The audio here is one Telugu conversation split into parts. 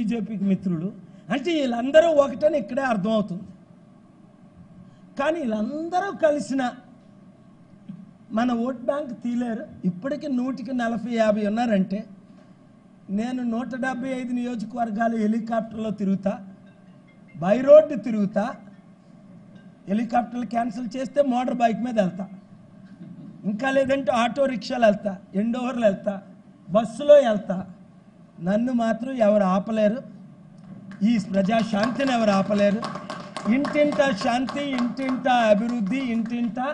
బీజేపీకి మిత్రులు అంటే వీళ్ళందరూ ఒకటని ఇక్కడే అర్థమవుతుంది. కానీ వీళ్ళందరూ కలిసిన మన ఓట్ బ్యాంక్ తీలేరు. ఇప్పటికి 140-150 ఉన్నారంటే నేను 175 నియోజకవర్గాలు హెలికాప్టర్లో తిరుగుతా, బై రోడ్డు తిరుగుతా, హెలికాప్టర్లు క్యాన్సిల్ చేస్తే మోటార్ బైక్ మీద వెళ్తా, ఇంకా లేదంటే ఆటో రిక్షాలు వెళ్తా, ఎండోవర్లు వెళ్తా, బస్సులో వెళ్తా. నన్ను మాత్రం ఎవరు ఆపలేరు. ఈ ప్రజాశాంతిని ఎవరు ఆపలేరు. ఇంటింటా శాంతి, ఇంటింటా అభివృద్ధి, ఇంటింటా.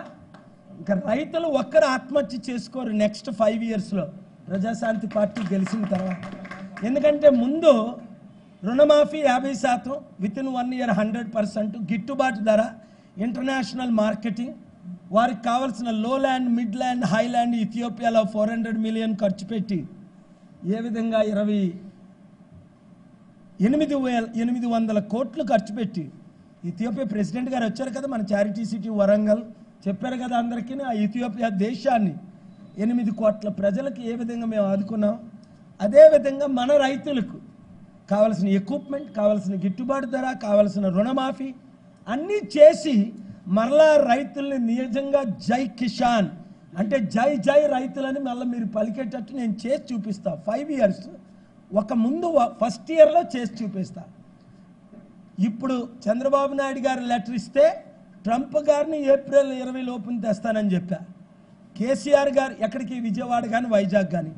ఇంకా రైతులు ఒక్కరు ఆత్మహత్య చేసుకోరు నెక్స్ట్ 5 ఇయర్స్లో ప్రజాశాంతి పార్టీ గెలిచిన తర్వాత. ఎందుకంటే ముందు రుణమాఫీ 50%, వితిన్ 1 ఇయర్ 100%, గిట్టుబాటు ధర, ఇంటర్నేషనల్ మార్కెటింగ్, వారికి కావాల్సిన low land, mid land, high land ఇథియోపియాలో 400 మిలియన్ ఖర్చు పెట్టి ఏ విధంగా 800 కోట్లు ఖర్చు పెట్టి ఇథియోపియా ప్రెసిడెంట్ గారు వచ్చారు కదా మన చారిటీ సిటీ వరంగల్, చెప్పారు కదా అందరికీ. ఆ ఇథియోపియా దేశాన్ని 8 కోట్ల ప్రజలకు ఏ విధంగా మేము ఆదుకున్నాం, అదేవిధంగా మన రైతులకు కావాల్సిన ఎక్విప్మెంట్, కావాల్సిన గిట్టుబాటు ధర, కావాల్సిన రుణమాఫీ అన్నీ చేసి మరలా రైతుల్ని నిజంగా జై కిసాన్ అంటే జై జై రైతులని మళ్ళీ మీరు పలికేటట్టు నేను చేసి చూపిస్తా. 5 ఇయర్స్ ఒక ముందు ఫస్ట్ ఇయర్లో చేసి చూపిస్తా. ఇప్పుడు చంద్రబాబు నాయుడు గారు లెటర్ ఇస్తే ట్రంప్ గారిని ఏప్రిల్ 20 లోపున తెస్తానని చెప్పా. కేసీఆర్ గారు ఎక్కడికి, విజయవాడ కానీ వైజాగ్ కానీ,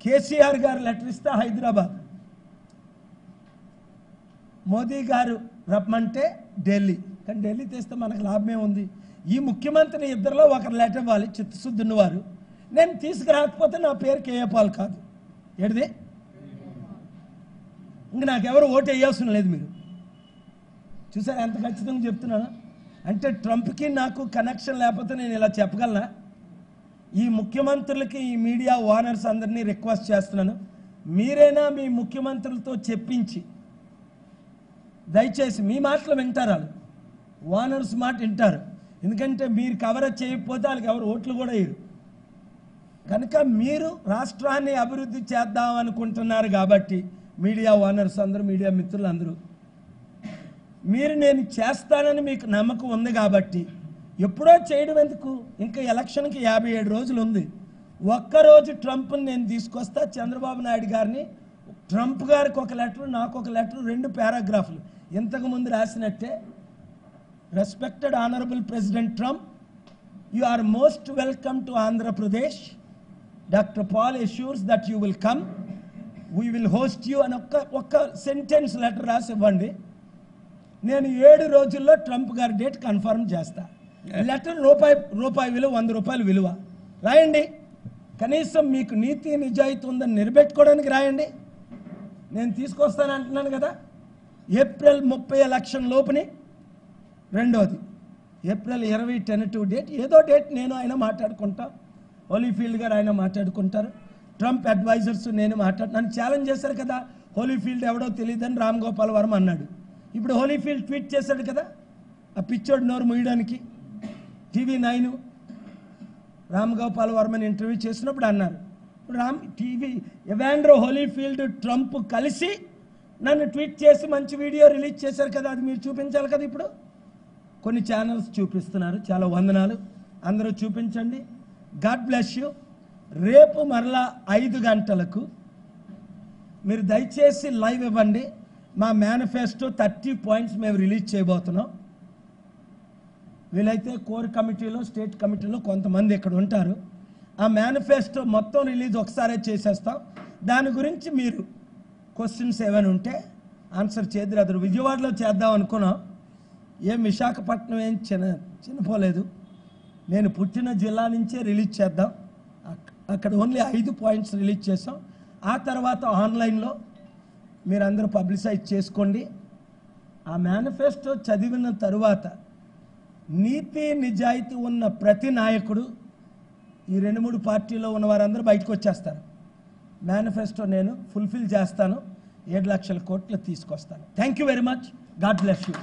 కేసీఆర్ గారు లెటర్ ఇస్తే హైదరాబాద్, మోదీ గారు రమ్మంటే ఢిల్లీ. కానీ ఢిల్లీ తెస్తే మనకు లాభమే ఉంది. ఈ ముఖ్యమంత్రి ఇద్దరిలో ఒకరు లెటర్ ఇవ్వాలి, చిత్తశుద్ధి ఉన్నవారు. నేను తీసుకురాకపోతే నా పేరు కేఏపాల్ కాదు. ఏడిది ఇంక నాకెవరు ఓటు వేయాల్సిన లేదు. మీరు చూసారా ఎంత ఖచ్చితంగా చెప్తున్నాను. అంటే ట్రంప్కి నాకు కనెక్షన్ లేకపోతే నేను ఇలా చెప్పగలనా? ఈ ముఖ్యమంత్రులకి, ఈ మీడియా ఓనర్స్ అందరినీ రిక్వెస్ట్ చేస్తున్నాను, మీరైనా మీ ముఖ్యమంత్రులతో చెప్పించి దయచేసి మీ మాటలు వింటారు, వాళ్ళు ఓనర్స్ మాట వింటారు. ఎందుకంటే మీరు కవరేజ్ చేయకపోతే వాళ్ళకి ఎవరు ఓట్లు కూడా వేయరు. కనుక మీరు రాష్ట్రాన్ని అభివృద్ధి చేద్దాం అనుకుంటున్నారు కాబట్టి మీడియా ఓనర్స్ అందరూ, మీడియా మిత్రులు అందరూ, మీరు నేను చేస్తానని మీకు నమ్మకం ఉంది కాబట్టి ఎప్పుడో చేయడం ఎందుకు? ఇంకా ఎలక్షన్కి 57 రోజులు ఉంది. ఒక్కరోజు ట్రంప్ని నేను తీసుకొస్తా, చంద్రబాబు నాయుడు గారిని, ట్రంప్ గారికి ఒక లెటర్, నాకు ఒక లెటర్, 2 పారాగ్రాఫ్లు ఇంతకుముందు రాసినట్టే. Respected honourable president Trump, you are most welcome to Andhra Pradesh. Doctor Paul assures that you will come, we will host you అని ఒక్క సెంటెన్స్ లెటర్ రాసి ఇవ్వండి. నేను 7 రోజుల్లో ట్రంప్ గారి డేట్ కన్ఫర్మ్ చేస్తా. లెటర్ రూపాయి విలువ, 100 రూపాయలు విలువ. రాయండి, కనీసం మీకు నీతి నిజాయితీ ఉందని నిలబెట్టుకోవడానికి రాయండి. నేను తీసుకొస్తాను అంటున్నాను కదా. ఏప్రిల్ 30 ఎలక్షన్ లోపుని. రెండోది ఏప్రిల్ 20 టెంటేటివ్ డేట్, ఏదో డేట్ నేను ఆయన మాట్లాడుకుంటా, హోలీఫీల్డ్ గారు ఆయన మాట్లాడుకుంటారు, ట్రంప్ అడ్వైజర్స్ నేను నన్ను ఛాలెంజ్ చేశారు కదా. హోలీఫీల్డ్ ఎవడో తెలియదని రామ్ గోపాల్ వర్మ అన్నాడు. ఇప్పుడు హోలీఫీల్డ్ ట్వీట్ చేశాడు కదా, ఆ పిచ్చోడు నోరు ముయ్యడానికి. TV9 రామ్ గోపాల్ వర్మని ఇంటర్వ్యూ చేసినప్పుడు అన్నారు, ఎవాండ్రో హోలీఫీల్డ్ ట్రంప్ కలిసి నన్ను ట్వీట్ చేసి మంచి వీడియో రిలీజ్ చేశారు కదా, అది మీరు చూపించాలి కదా. ఇప్పుడు కొన్ని ఛానల్స్ చూపిస్తున్నారు, చాలా వందనాలు, అందరూ చూపించండి. God bless you. రేపు మరలా 5 గంటలకు మీరు దయచేసి లైవ్ ఇవ్వండి. మా మేనిఫెస్టో 30 పాయింట్స్ మేము రిలీజ్ చేయబోతున్నాం. వీలైతే కోర్ కమిటీలో, స్టేట్ కమిటీలో కొంతమంది ఇక్కడ ఉంటారు. ఆ మేనిఫెస్టో మొత్తం రిలీజ్ ఒకసారే చేసేస్తాం. దాని గురించి మీరు క్వశ్చన్స్ ఏమైనా ఉంటే ఆన్సర్ చేద్దరు. అదరు విజయవాడలో చేద్దాం అనుకున్నాం. విశాఖపట్నం ఏం చిన్నపోలేదు. నేను పుట్టిన జిల్లా నుంచే రిలీజ్ చేద్దాం. అక్కడ ఓన్లీ 5 పాయింట్స్ రిలీజ్ చేసాం. ఆ తర్వాత ఆన్లైన్లో మీరందరూ పబ్లిసైజ్ చేసుకోండి. ఆ మేనిఫెస్టో చదివిన తరువాత నీతి నిజాయితీ ఉన్న ప్రతి నాయకుడు, ఈ 2-3 పార్టీలో ఉన్న వారందరూ బయటకు వచ్చేస్తారు. మేనిఫెస్టో నేను ఫుల్ఫిల్ చేస్తాను, 7 లక్షల కోట్లు తీసుకొస్తాను. Thank you very much. God bless you.